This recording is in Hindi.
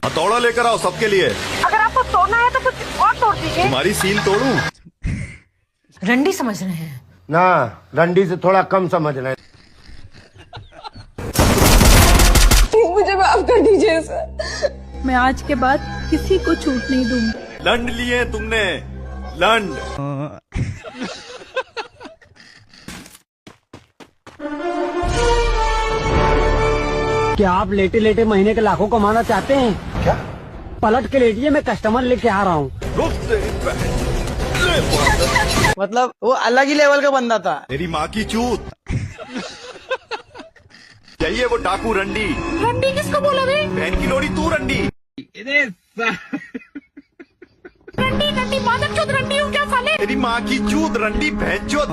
हथौड़ा लेकर आओ सबके लिए। अगर आपको तोड़ना है तो कुछ और तोड़ दीजिए। तुम्हारी सील तोड़ूं? रंडी समझ रहे हैं ना, रंडी से थोड़ा कम समझ रहे हैं। मुझे माफ कर दीजिए सर। मैं आज के बाद किसी को छूट नहीं दूंगी। लंड लिए तुमने, लंड। क्या आप लेटे लेटे महीने के लाखों कमाना चाहते हैं? क्या? पलट के लेटिए, मैं कस्टमर लेके आ रहा हूँ। मतलब वो अलग ही लेवल का बंदा था। तेरी माँ की चूत। यही है वो डाकू रंडी। रंडी किसको बोला बे? बहन की लोड़ी तू रंडी। रंडी रंडी मादक चौथ रंडी हूँ क्या साले? तेरी माँ की चूत रंडी भैंचोद।